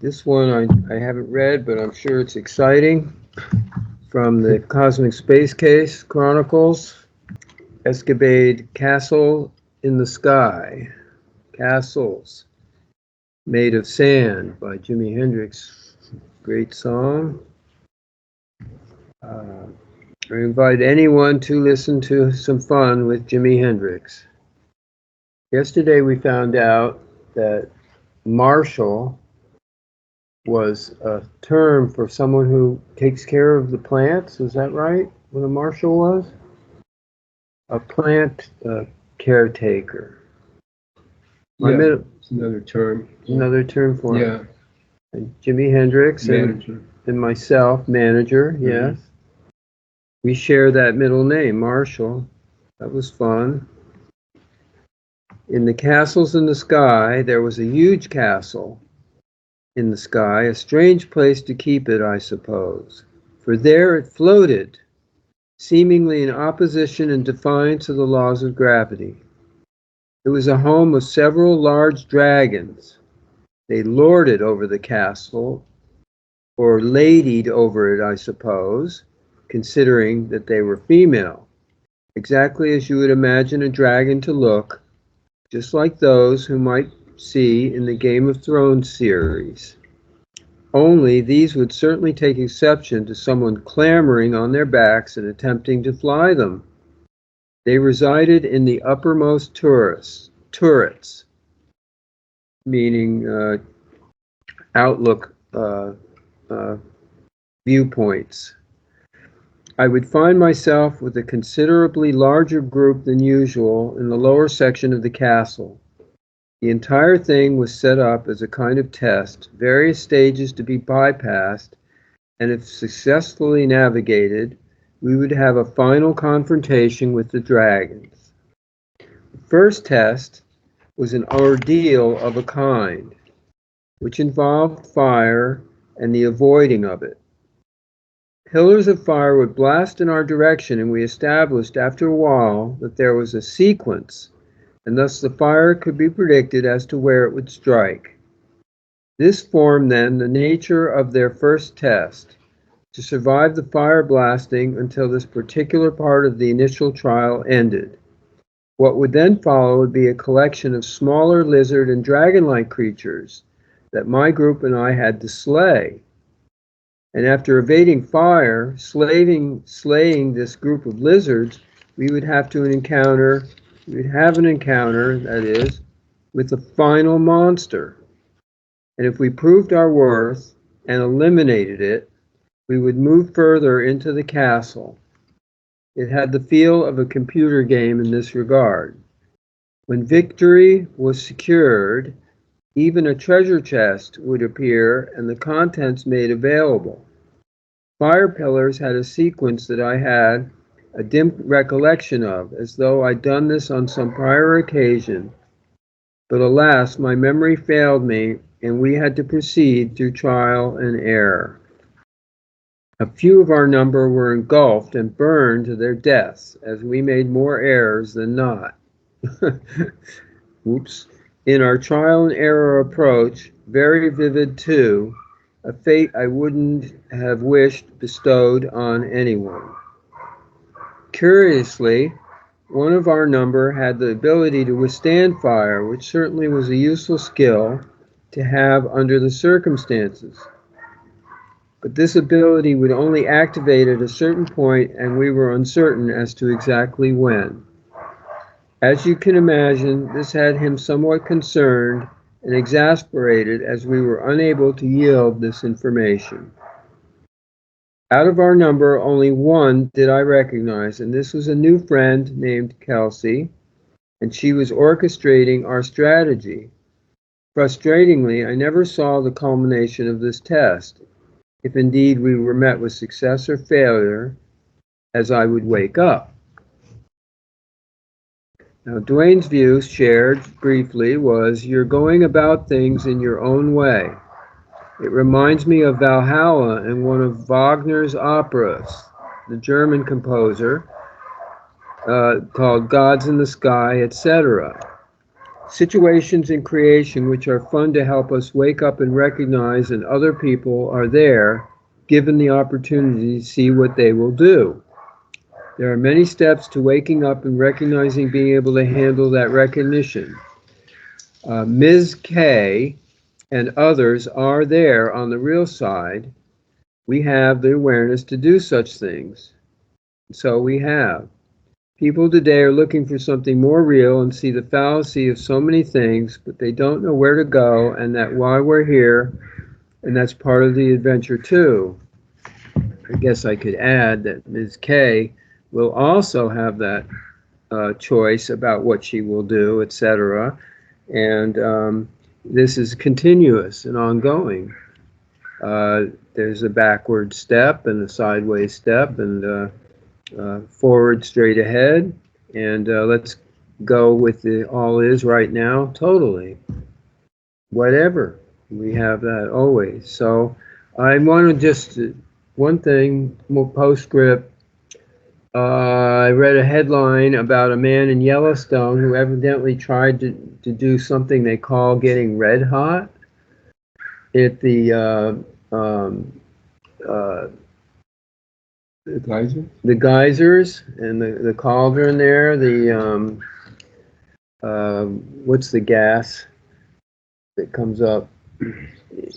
This one I haven't read, but I'm sure it's exciting. From the Cosmic Space Case Chronicles, Escapade Castle in the Sky. Castles Made of Sand by Jimi Hendrix. Great song. I invite anyone to listen to some fun with Jimi Hendrix. Yesterday we found out that marshal was a term for someone who takes care of the plants. Is that right? What a marshal was? A plant caretaker. It's another term. Another term for it. Yeah. And Jimi Hendrix Manager. And myself, manager, yes. We share that middle name, Marshall. That was fun. In the castles in the sky, there was a huge castle in the sky, a strange place to keep it, I suppose. For there it floated, seemingly in opposition and defiance of the laws of gravity. It was a home of several large dragons. They lorded over the castle, or ladied over it, I suppose, considering that they were female, exactly as you would imagine a dragon to look, just like those who might see in the Game of Thrones series. Only these would certainly take exception to someone clambering on their backs and attempting to fly them. They resided in the uppermost turrets, meaning outlook viewpoints. I would find myself with a considerably larger group than usual in the lower section of the castle. The entire thing was set up as a kind of test, various stages to be bypassed, and if successfully navigated, we would have a final confrontation with the dragons. The first test was an ordeal of a kind, which involved fire and the avoiding of it. Pillars of fire would blast in our direction, and we established after a while that there was a sequence, and thus the fire could be predicted as to where it would strike. This formed then the nature of their first test, to survive the fire blasting until this particular part of the initial trial ended. What would then follow would be a collection of smaller lizard and dragon-like creatures that my group and I had to slay. And after evading fire, slaying this group of lizards, we would have an encounter, that is, with the final monster. And if we proved our worth and eliminated it, we would move further into the castle. It had the feel of a computer game in this regard. When victory was secured, even a treasure chest would appear and the contents made available. Fire pillars had a sequence that I had a dim recollection of, as though I'd done this on some prior occasion. But alas, my memory failed me, and we had to proceed through trial and error. A few of our number were engulfed and burned to their deaths, as we made more errors than not. Oops. In our trial and error approach, very vivid too, a fate I wouldn't have wished bestowed on anyone. Curiously, one of our number had the ability to withstand fire, which certainly was a useful skill to have under the circumstances. But this ability would only activate at a certain point, and we were uncertain as to exactly when. As you can imagine, this had him somewhat concerned and exasperated as we were unable to yield this information. Out of our number, only one did I recognize, and this was a new friend named Kelsey, and she was orchestrating our strategy. Frustratingly, I never saw the culmination of this test, if indeed we were met with success or failure, as I would wake up. Now, Duane's view, shared briefly, was you're going about things in your own way. It reminds me of Valhalla in one of Wagner's operas, the German composer, called Gods in the Sky, etc. situations in creation which are fun to help us wake up and recognize that other people are there, given the opportunity to see what they will do. There are many steps to waking up and recognizing being able to handle that recognition. Ms. K and others are there on the real side. We have the awareness to do such things. So we have. People today are looking for something more real and see the fallacy of so many things, but they don't know where to go and that why we're here, and that's part of the adventure too. I guess I could add that Ms. K will also have that choice about what she will do, etc. And this is continuous and ongoing. There's a backward step and a sideways step and forward straight ahead, and let's go with the all is right now, totally. Whatever. We have that always. So I want to just, one thing, more postscript. I read a headline about a man in Yellowstone who evidently tried to do something they call getting red hot at the geysers and the cauldron there. The what's the gas that comes up?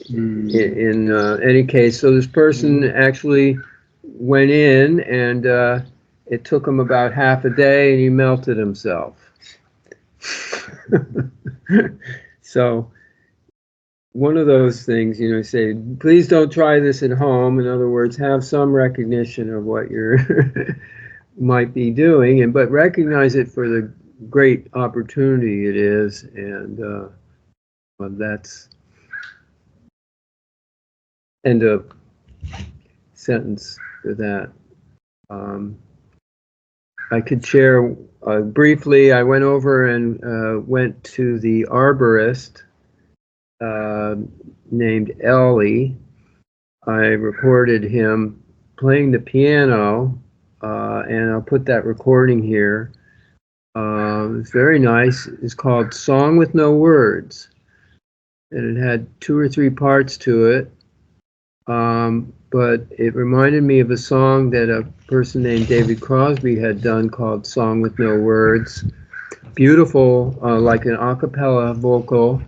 In any case, so this person actually went in and it took him about half a day and he melted himself. So one of those things, you know, say, please don't try this at home. In other words, have some recognition of what you're might be doing, but recognize it for the great opportunity it is, and well, that's end of sentence for that. I could share briefly. I went over and went to the arborist named Ellie. I recorded him playing the piano, and I'll put that recording here. It's very nice. It's called Song with No Words, and it had 2 or 3 parts to it. But it reminded me of a song that a person named David Crosby had done called Song with No Words. Beautiful, like an a cappella vocal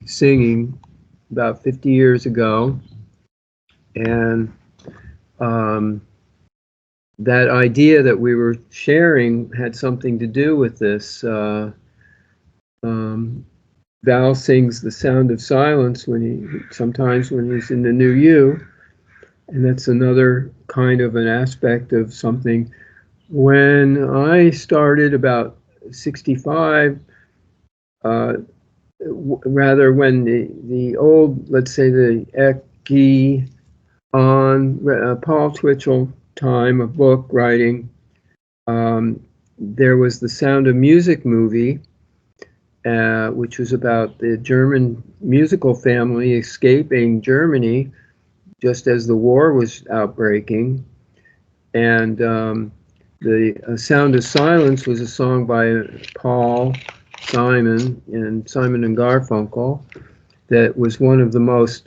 singing about 50 years ago. And that idea that we were sharing had something to do with this. Val sings The Sound of Silence sometimes when he's in the New You, and that's another kind of an aspect of something. When I started about 65, rather when the old, let's say the Ecce on Paul Twitchell time of book writing, there was the Sound of Music movie, which was about the German musical family escaping Germany just as the war was outbreaking. And the Sound of Silence was a song by Paul Simon and Garfunkel that was one of the most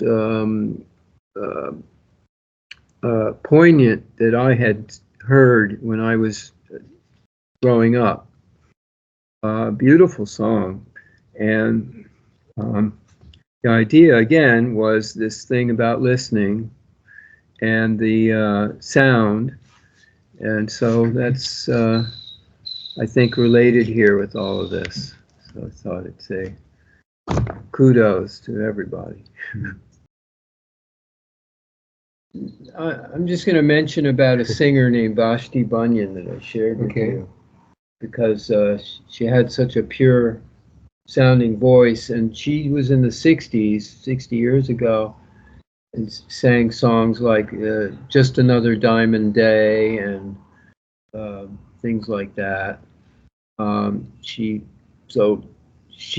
poignant that I had heard when I was growing up. Beautiful song. And the idea, again, was this thing about listening and the sound. And so that's, I think, related here with all of this. So I thought I'd say kudos to everybody. I'm just going to mention about a singer named Vashti Bunyan that I shared with you, because she had such a pure sounding voice, and she was in the 60s, 60 years ago, and sang songs like Just Another Diamond Day and things like that. She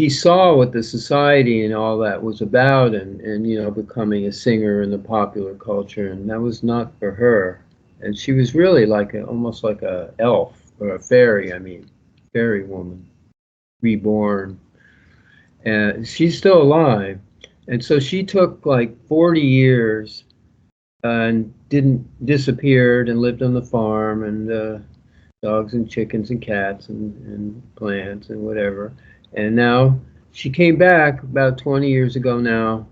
saw what the society and all that was about, and you know, becoming a singer in the popular culture, and that was not for her. And she was really like almost like a elf or a fairy. I mean, fairy woman, reborn. and she's still alive. And so she took like 40 years and disappeared and lived on the farm, and dogs and chickens and cats and plants and whatever. And now she came back about 20 years ago now,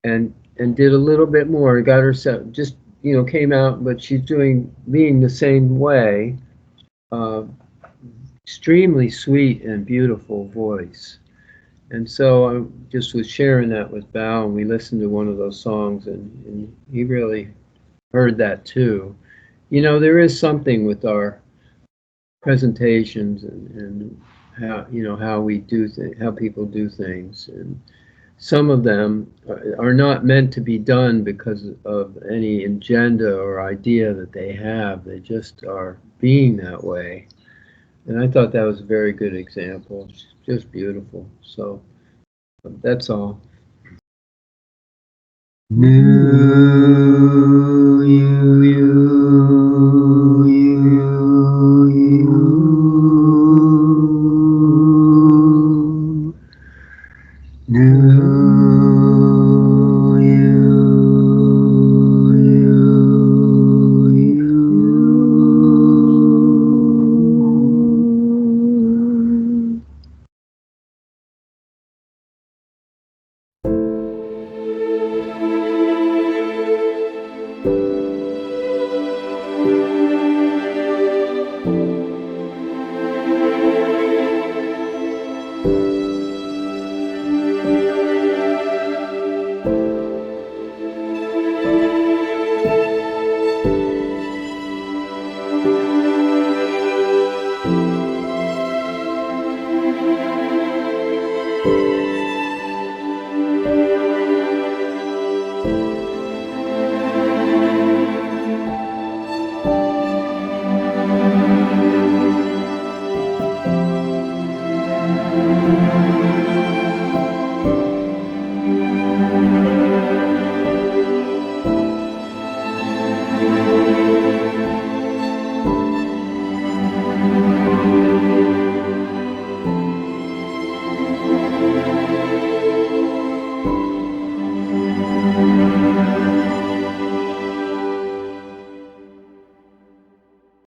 and did a little bit more. Got herself just came out, but she's being the same way. Uh, Extremely sweet and beautiful voice. And so I just was sharing that with Val, and we listened to one of those songs, and he really heard that too. There is something with our presentations and how we do how people do things, and some of them are not meant to be done because of any agenda or idea that they have. They just are being that way. And I thought that was a very good example. It's just beautiful. So that's all.